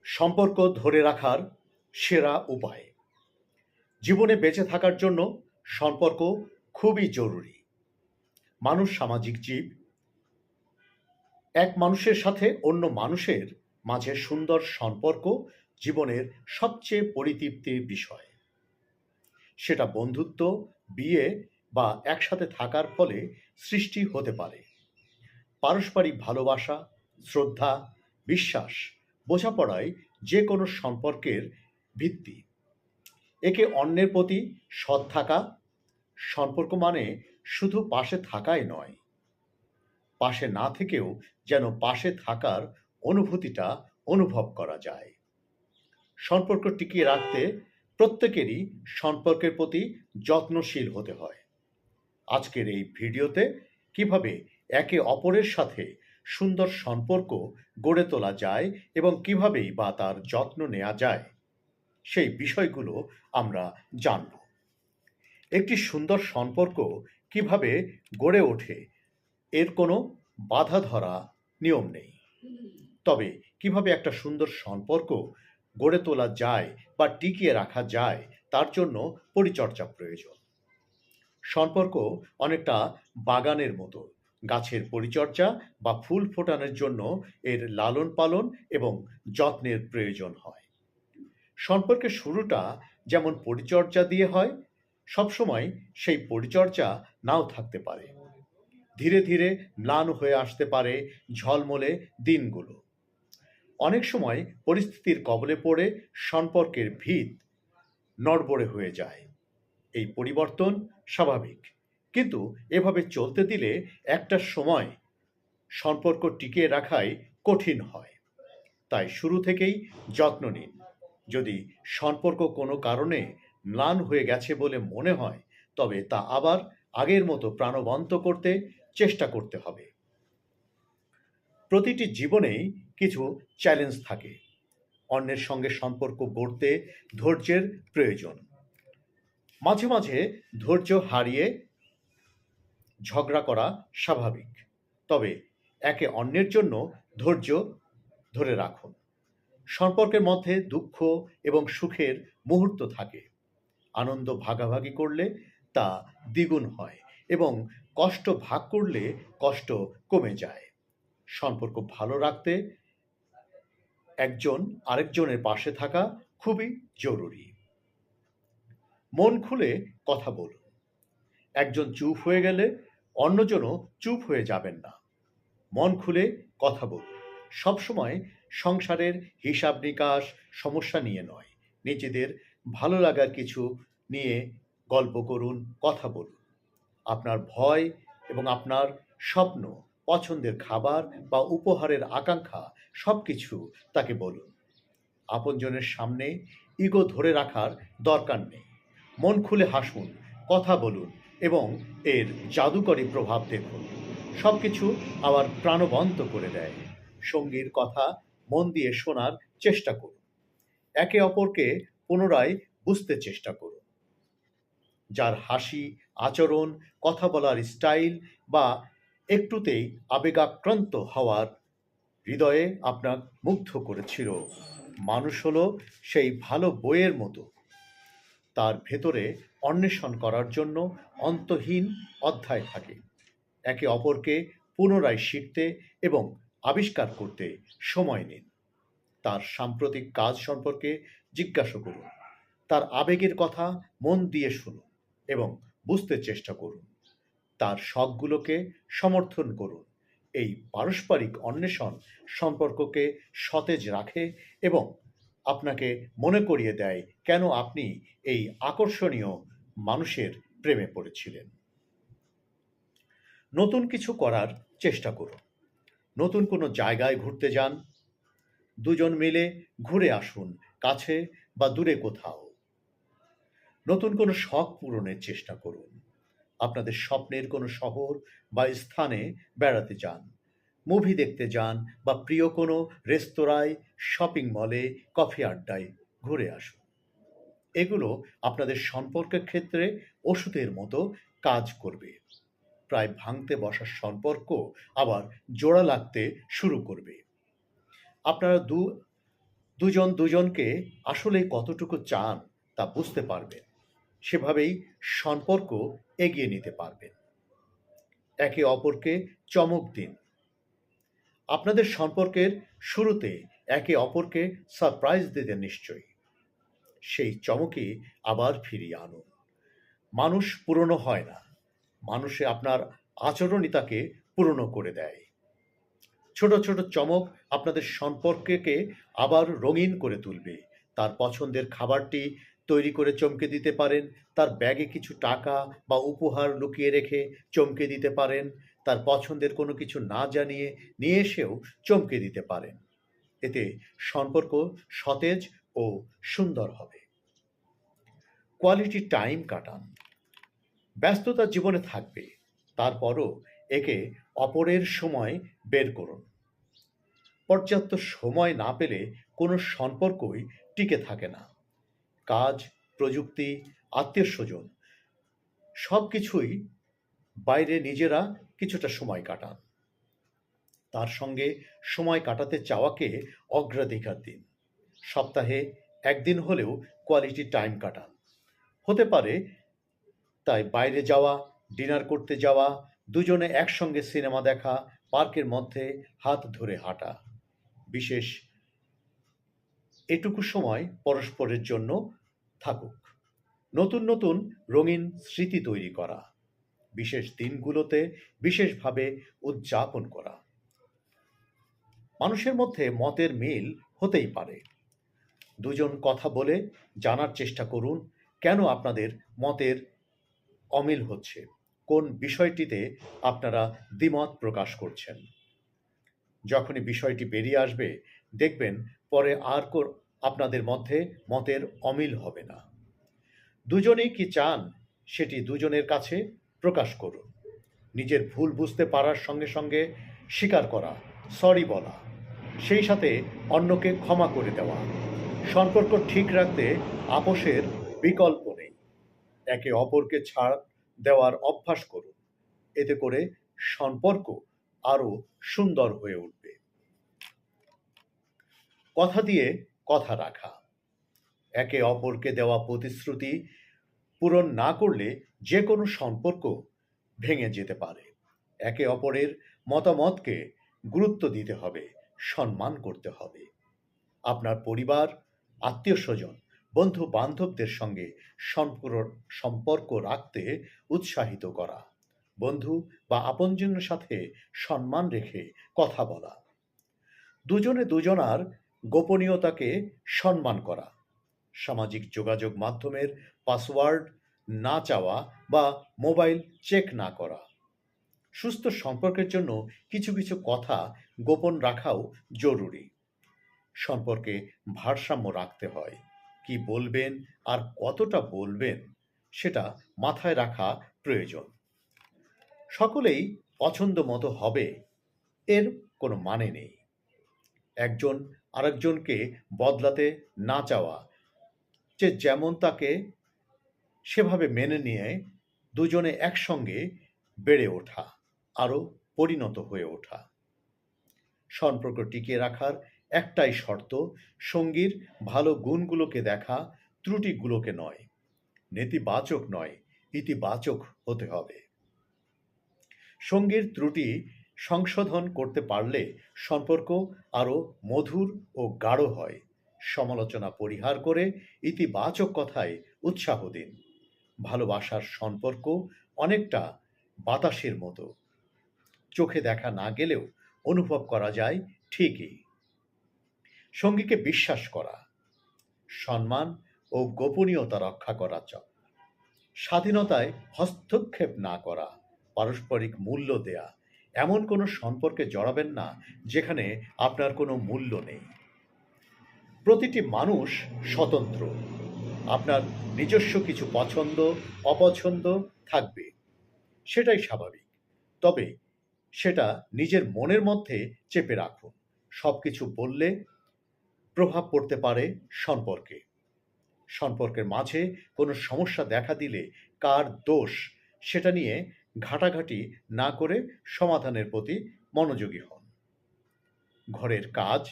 সম্পর্ক ধরে রাখার সেরা উপায়। জীবনে বেঁচে থাকার জন্য সম্পর্ক খুবই জরুরি। মানুষ সামাজিক জীব। এক মানুষের সাথে অন্য মানুষের মাঝে সুন্দর সম্পর্ক জীবনের সবচেয়ে পরিতৃপ্তির বিষয়। সেটা বন্ধুত্ব, বিয়ে বা একসাথে থাকার ফলে সৃষ্টি হতে পারে। পারস্পরিক ভালোবাসা, শ্রদ্ধা, বিশ্বাস, বোঝাপড়ায় যে কোনো সম্পর্কের ভিত্তি। একে অন্যের প্রতি সৎ থাকা। সম্পর্ক মানে শুধু পাশে থাকাই নয়, পাশে না থেকেও যেন পাশে থাকার অনুভূতিটা অনুভব করা যায়। সম্পর্ক টিকিয়ে রাখতে প্রত্যেকেরই সম্পর্কের প্রতি যত্নশীল হতে হয়। আজকের এই ভিডিওতে কিভাবে একে অপরের সাথে সুন্দর সম্পর্ক গড়ে তোলা যায় এবং কিভাবেই বা তার যত্ন নেওয়া যায়, সেই বিষয়গুলো আমরা জানব। একটি সুন্দর সম্পর্ক কিভাবে গড়ে ওঠে এর কোনো বাধা ধরা নিয়ম নেই। তবে কিভাবে একটা সুন্দর সম্পর্ক গড়ে তোলা যায় বা টিকিয়ে রাখা যায় তার জন্য পরিচর্যা প্রয়োজন। সম্পর্ক অনেকটা বাগানের মতো। গাছের পরিচর্যা বা ফুল ফোটানোর জন্য এর লালন পালন এবং যত্নের প্রয়োজন হয়। সম্পর্কের শুরুটা যেমন পরিচর্যা দিয়ে হয়, সবসময় সেই পরিচর্যা নাও থাকতে পারে। ধীরে ধীরে ম্লান হয়ে আসতে পারে ঝলমলে দিনগুলো। অনেক সময় পরিস্থিতির কবলে পড়ে সম্পর্কের ভিত নড়বড়ে হয়ে যায়। এই পরিবর্তন স্বাভাবিক, কিন্তু এভাবে চলতে দিলে একটা সময় সম্পর্ক টিকিয়ে রাখাই কঠিন হয়। তাই শুরু থেকেই যত্ন নিন। যদি সম্পর্ক কোনো কারণে ম্লান হয়ে গেছে বলে মনে হয়, তবে তা আবার আগের মতো প্রাণবন্ত করতে চেষ্টা করতে হবে। প্রতিটি জীবনেই কিছু চ্যালেঞ্জ থাকে। অন্যের সঙ্গে সম্পর্ক গড়তে ধৈর্যের প্রয়োজন। মাঝে মাঝে ধৈর্য হারিয়ে ঝগড়া করা স্বাভাবিক। তবে একে অন্যের জন্য ধৈর্য ধরে রাখুন। সম্পর্কের মধ্যে দুঃখ এবং সুখের মুহূর্ত থাকে। আনন্দ ভাগাভাগি করলে তা দ্বিগুণ হয় এবং কষ্ট ভাগ করলে কষ্ট কমে যায়। সম্পর্ক ভালো রাখতে একজন আরেকজনের পাশে থাকা খুবই জরুরি। মন খুলে কথা বলুন। একজন চুপ হয়ে গেলে অন্যজনও চুপ হয়ে যাবেন না। মন খুলে কথা বলুন। সবসময় সংসারের হিসাব নিকাশ, সমস্যা নিয়ে নয়, নিজেদের ভালো লাগার কিছু নিয়ে গল্প করুন, কথা বলুন। আপনার ভয় এবং আপনার স্বপ্ন, পছন্দের খাবার বা উপহারের আকাঙ্ক্ষা সবকিছু তাকে বলুন। আপনজনের সামনে ইগো ধরে রাখার দরকার নেই। মন খুলে হাসুন, কথা বলুন এবং এর জাদুকরী প্রভাব দেখুন। সবকিছু আবার প্রাণবন্ত করে দেয়। সঙ্গীর কথা মন দিয়ে শোনার চেষ্টা করুন। একে অপরকে পুনরায় বুঝতে চেষ্টা করুন। যার হাসি, আচরণ, কথা বলার স্টাইল বা একটুতেই আবেগাক্রান্ত হওয়ার হৃদয়ে আপনার মুগ্ধ করেছিল, মানুষ হলো সেই ভালো বইয়ের মতো। তার ভেতরে অন্বেষণ করার জন্য অন্তহীন অধ্যায় থাকে। একে অপরকে পুনরায় শিখতে এবং আবিষ্কার করতে সময় নিন। তার সাম্প্রতিক কাজ সম্পর্কে জিজ্ঞাসা করুন। তার আবেগের কথা মন দিয়ে শুনুন এবং বুঝতে চেষ্টা করুন। তার শখগুলোকে সমর্থন করুন। এই পারস্পরিক অন্বেষণ সম্পর্ককে সতেজ রাখে এবং আপনাকে মনে করিয়ে দেয় কেন আপনি এই আকর্ষণীয় মানুষের প্রেমে পড়েছিলেন। নতুন কিছু করার চেষ্টা করুন। নতুন কোনো জায়গায় ঘুরতে যান। দুজন মিলে ঘুরে আসুন, কাছে বা দূরে কোথাও। নতুন কোনো শখ পূরণের চেষ্টা করুন। আপনাদের স্বপ্নের কোনো শহর বা স্থানে বেড়াতে যান, মুভি দেখতে যান বা প্রিয় কোনো রেস্তোরাঁয়, শপিং মলে, কফি আড্ডায় ঘুরে আসুন। এগুলো আপনাদের সম্পর্কের ক্ষেত্রে ওষুধের মতো কাজ করবে। প্রায় ভাঙতে বসার সম্পর্ক আবার জোড়া লাগতে শুরু করবে। আপনারা দুজন দুজনকে আসলে কতটুকু চান তা বুঝতে পারবেন। সেভাবেই সম্পর্ক এগিয়ে নিতে পারবেন। একে অপরকে চমক দিন। আপনাদের সম্পর্কের শুরুতে একে অপরকে সারপ্রাইজ দিতেন নিশ্চয়ই। সেই চমকই আবার ফিরিয়ে আনুন। মানুষ পুরনো হয় না, মানুষে আপনার আচরণই তাকে পুরনো করে দেয়। ছোট ছোট চমক আপনাদের সম্পর্ককে আবার রঙিন করে তুলবে। তার পছন্দের খাবারটি তৈরি করে চমকে দিতে পারেন, তার ব্যাগে কিছু টাকা বা উপহার লুকিয়ে রেখে চমকে দিতে পারেন, তার পছন্দের কোনো কিছু না জানিয়ে নিয়ে এসেও চমকে দিতে পারেন। এতে সম্পর্ক সতেজ ও সুন্দর হবে। কোয়ালিটি টাইম কাটান। ব্যস্ততা জীবনে থাকবে, তারপরও একে অপরের সময় বের করুন। পর্যাপ্ত সময় না পেলে কোনো সম্পর্কই টিকে থাকে না। কাজ, প্রযুক্তি, আত্মীয়স্বজন সব কিছুই বাইরে নিজেরা কিছুটা সময় কাটান। তার সঙ্গে সময় কাটাতে চাওয়াকে অগ্রাধিকার দিন। সপ্তাহে একদিন হলেও কোয়ালিটি টাইম কাটান। হতে পারে তাই বাইরে যাওয়া, ডিনার করতে যাওয়া, দুজনে একসঙ্গে সিনেমা দেখা, পার্কের মধ্যে হাত ধরে হাঁটা। বিশেষ এটুকু সময় পরস্পরের জন্য থাকুক। নতুন নতুন রঙিন স্মৃতি তৈরি করা, বিশেষ দিনগুলোতে বিশেষভাবে উদযাপন করা। মানুষের মধ্যে মতের মিল হতেই পারে। দুজন কথা বলে জানার চেষ্টা করুন কেন আপনাদের মতের অমিল হচ্ছে, কোন বিষয়টিতে আপনারা দ্বিমত প্রকাশ করছেন। যখনই বিষয়টি বেরিয়ে আসবে দেখবেন পরে আর আপনাদের মধ্যে মতের অমিল হবে না। দুজনেই কি চান সেটি দুজনের কাছে প্রকাশ করুন। নিজের ভুল বুঝতে পারার সঙ্গে সঙ্গে স্বীকার করা, সরি বলা, সেই সাথে অন্যকে ক্ষমা করে দেওয়া। সম্পর্ক ঠিক রাখতে আপোষের বিকল্প নেই। একে অপরকে ছাড় দেওয়ার অভ্যাস করুন। এতে করে সম্পর্ক আরও সুন্দর হয়ে উঠবে। কথা দিয়ে কথা রাখা। একে অপরকে দেওয়া প্রতিশ্রুতি পূরণ না করলে যে কোনো সম্পর্ক ভেঙে যেতে পারে। একে অপরের মতামতকে গুরুত্ব দিতে হবে, সম্মান করতে হবে। আপনার পরিবার, আত্মীয়স্বজন, বন্ধু বান্ধবদের সঙ্গে সম্পর্ক রাখতে উৎসাহিত করা। বন্ধু বা আপনজনের সাথে সম্মান রেখে কথা বলা। দুজনে দুজনার গোপনীয়তাকে সম্মান করা। সামাজিক যোগাযোগ মাধ্যমের পাসওয়ার্ড না চাওয়া বা মোবাইল চেক না করা। সুস্থ সম্পর্কের জন্য কিছু কিছু কথা গোপন রাখাও জরুরি। সম্পর্কে ভারসাম্য রাখতে হয়। কি বলবেন আর কতটা বলবেন সেটা মাথায় রাখা প্রয়োজন। সকলেই পছন্দ মতো হবে এর কোনো মানে নেই। একজন আরেকজনকে বদলাতে না চাওয়া, যে যেমন তাকে সেভাবে মেনে নিয়ে দুজনে একসঙ্গে বেড়ে ওঠা, আরও পরিণত হয়ে ওঠা। সম্পর্ক টিকিয়ে রাখার একটাই শর্ত, সঙ্গীর ভালো গুণগুলোকে দেখা, ত্রুটিগুলোকে নয়। নেতিবাচক নয়, ইতিবাচক হতে হবে। সঙ্গীর ত্রুটি সংশোধন করতে পারলে সম্পর্ক আরও মধুর ও গাঢ় হয়। সমালোচনা পরিহার করে ইতিবাচক কথায় উৎসাহ দিন। ভালোবাসার সম্পর্ক অনেকটা বাতাসের মতো, চোখে দেখা না গেলেও অনুভব করা যায় ঠিকই। সঙ্গীকে বিশ্বাস করা, সম্মান ও গোপনীয়তা রক্ষা করা চাই। স্বাধীনতায় হস্তক্ষেপ না করা, পারস্পরিক মূল্য দেয়া। এমন কোনো সম্পর্কে জড়াবেন না যেখানে আপনার কোনো মূল্য নেই। প্রতিটি মানুষ স্বতন্ত্র। আপনার নিজস্ব কিছু পছন্দ অপছন্দ থাকবে, সেটাই স্বাভাবিক। তবে সেটা নিজের মনের মধ্যে চেপে রাখুন। সব কিছু বললে প্রভাব পড়তে পারে সম্পর্কে। সম্পর্কের মাঝে কোনো সমস্যা দেখা দিলে কার দোষ সেটা নিয়ে ঘাটাঘাটি না করে সমাধানের প্রতি মনোযোগী হন। ঘরের কাজ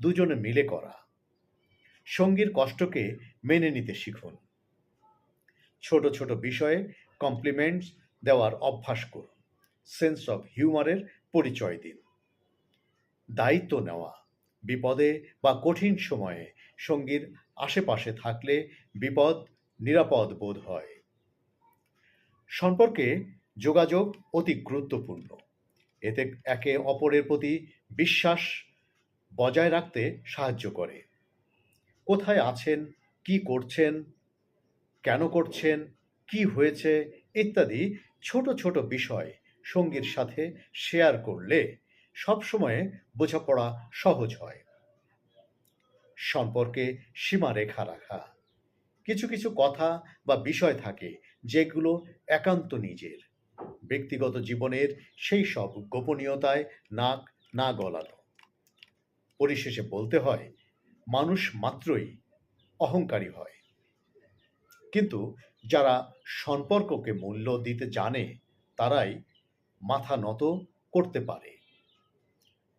দুজনে মিলে করা, সঙ্গীর কষ্টকে মেনে নিতে শিখুন। ছোট ছোট বিষয়ে কমপ্লিমেন্টস দেওয়ার অভ্যাস করুন। সেন্স অফ হিউমারের পরিচয় দিন। দায়িত্ব নেওয়া, বিপদে বা কঠিন সময়ে সঙ্গীর আশেপাশে থাকলে বিপদ নিরাপদ বোধ হয়। সম্পর্কে যোগাযোগ অতি গুরুত্বপূর্ণ। এতে একে অপরের প্রতি বিশ্বাস বজায় রাখতে সাহায্য করে। কোথায় আছেন, কি করছেন, কেন করছেন, কি হয়েছে ইত্যাদি ছোট ছোট বিষয় সঙ্গীর সাথে শেয়ার করলে সবসময় বোঝাপড়া সহজ হয়। সম্পর্কে সীমারেখা রাখা। কিছু কিছু কথা বা বিষয় থাকে যেগুলো একান্ত নিজের। ব্যক্তিগত জীবনের সেই সব গোপনীয়তায় নাক না গলানো। পরিশেষে বলতে হয়, মানুষ মাত্রই অহংকারী হয়, কিন্তু যারা সম্পর্ককে মূল্য দিতে জানে তারাই মাথা নত করতে পারে।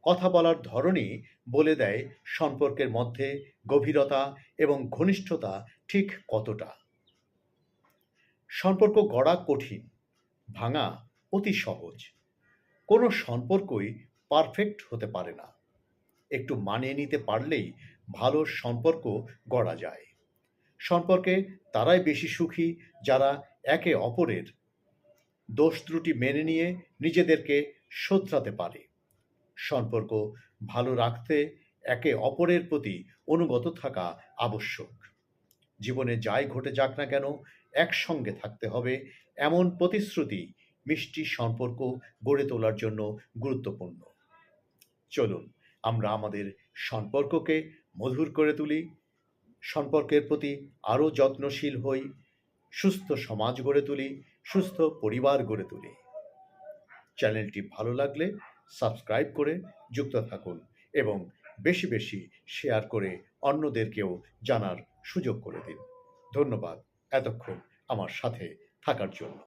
কথা বলার ধরনই বলে দেয় সম্পর্কের মধ্যে গভীরতা এবং ঘনিষ্ঠতা ঠিক কতটা। সম্পর্ক গড়া কঠিন, ভাঙা অতি সহজ। কোনো সম্পর্কই পারফেক্ট হতে পারে না। একটু মানিয়ে নিতে পারলেই ভালো সম্পর্ক গড়া যায়। সম্পর্কে তারাই বেশি সুখী যারা একে অপরের দোষ ত্রুটি মেনে নিয়ে নিজেদেরকে শোধরাতে পারে। সম্পর্ক ভালো রাখতে একে অপরের প্রতি অনুগত থাকা আবশ্যক। জীবনে যাই ঘটে যাক না কেন একসঙ্গে থাকতে হবে, এমন প্রতিশ্রুতি মিষ্টি সম্পর্ক গড়ে তোলার জন্য গুরুত্বপূর্ণ। চলুন আমরা আমাদের সম্পর্ককে মধুর করে তুলি, সম্পর্কের প্রতি আরও যত্নশীল হই, সুস্থ সমাজ গড়ে তুলি, সুস্থ পরিবার গড়ে তুলি। চ্যানেলটি ভালো লাগলে সাবস্ক্রাইব করে যুক্ত থাকুন এবং বেশি বেশি শেয়ার করে অন্যদেরকেও জানার সুযোগ করে দিন। ধন্যবাদ এতক্ষণ আমার সাথে থাকার জন্য।